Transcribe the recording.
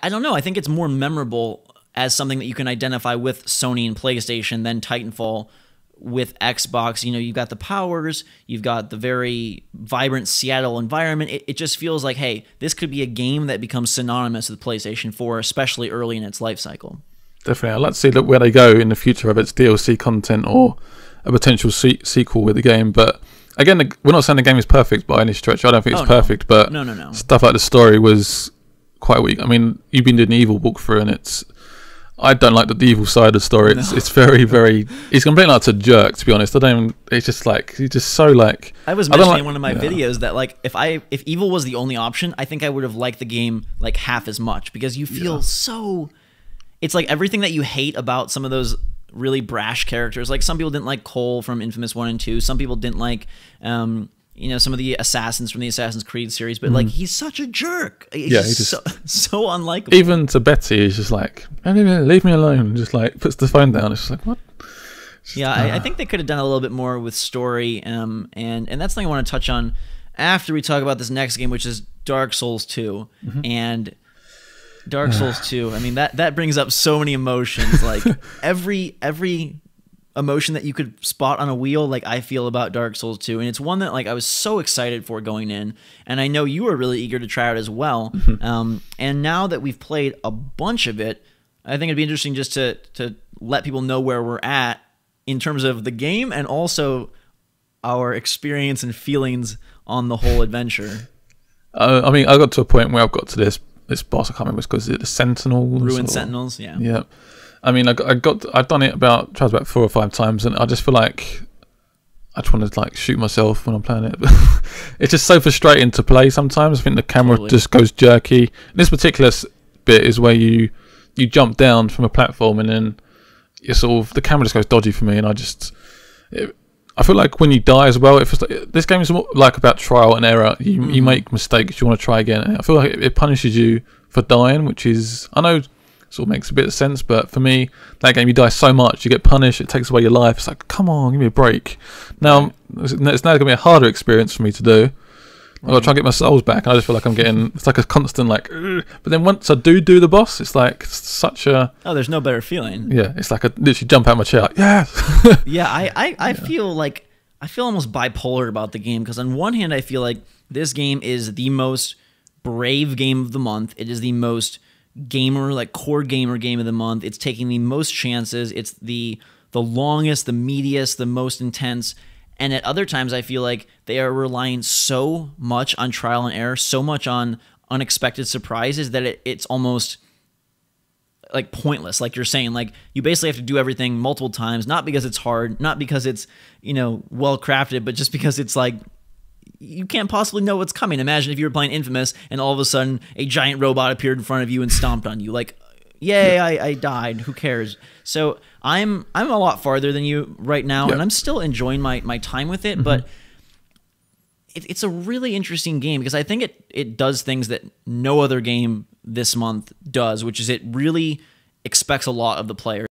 I don't know. I think it's more memorable as something that you can identify with Sony and PlayStation than Titanfall with Xbox. You know, you've got the powers, you've got the very vibrant Seattle environment. It just feels like, hey, this could be a game that becomes synonymous with PlayStation 4, especially early in its life cycle. Definitely. I'd like to see where they go in the future, whether it's DLC content or a potential sequel with the game. But again, we're not saying the game is perfect by any stretch. I don't think it's perfect, but no. Stuff like the story was quite weak. I mean, you've been doing the Evil walkthrough, and I don't like the evil side of the story. It's very, very. He's completely like a jerk, to be honest. I don't even. It's just like he's just so like. I was mentioning in one of my videos that like if evil was the only option, I think I would have liked the game like half as much, because you feel so. It's like everything that you hate about some of those really brash characters. Like some people didn't like Cole from Infamous 1 and 2. Some people didn't like. You know, some of the assassins from the Assassin's Creed series, but like he's such a jerk. He's just so unlikable. Even to Betty, he's just like, leave me alone, and just like puts the phone down. It's just like, what? I think they could have done a little bit more with story, and that's something I want to touch on after we talk about this next game, which is Dark Souls 2. And Dark Souls 2, I mean, that brings up so many emotions. Like every emotion that you could spot on a wheel, like I feel about Dark Souls 2, and it's one that like I was so excited for going in, and I know you were really eager to try out as well. And now that we've played a bunch of it, I think it'd be interesting just to let people know where we're at in terms of the game and also our experience and feelings on the whole adventure. I mean, I got to a point where I've got to this boss. I can't remember because it's the Sentinels. Ruined Sentinels, yeah. Yeah. I mean, I've done it tried about 4 or 5 times, and I just feel like I just want to like shoot myself when I'm playing it. It's just so frustrating to play sometimes. I think the camera just goes jerky. This particular bit is where you jump down from a platform, and then you the camera just goes dodgy for me, and I feel like when you die as well, this game is more like about trial and error. You make mistakes, you want to try again. And I feel like it punishes you for dying, which is, I know, sort of makes a bit of sense, but for me, that game, you die so much, you get punished, it takes away your life. It's like, come on, give me a break. Now it's now going to be a harder experience for me to do. I've got to try and get my souls back, and I just feel like I'm getting, it's like a constant like, ugh. But then once I do the boss, it's like such a, there's no better feeling. Yeah, it's like I literally jump out of my chair like, yes. I feel like, I feel almost bipolar about the game, because on one hand I feel like this game is the most brave game of the month. It is the most core gamer game of the month. It's taking the most chances. It's the longest, the meatiest, the most intense. And at other times, I feel like they are relying so much on trial and error, so much on unexpected surprises that it's almost like pointless. Like you're saying, like you basically have to do everything multiple times, not because it's hard, not because it's, well crafted, but just because it's like, you can't possibly know what's coming. Imagine if you were playing Infamous and all of a sudden a giant robot appeared in front of you and stomped on you. Like, yay, I died. Who cares? So I'm a lot farther than you right now, and I'm still enjoying my time with it, but it's a really interesting game because I think it does things that no other game this month does, which is it really expects a lot of the player.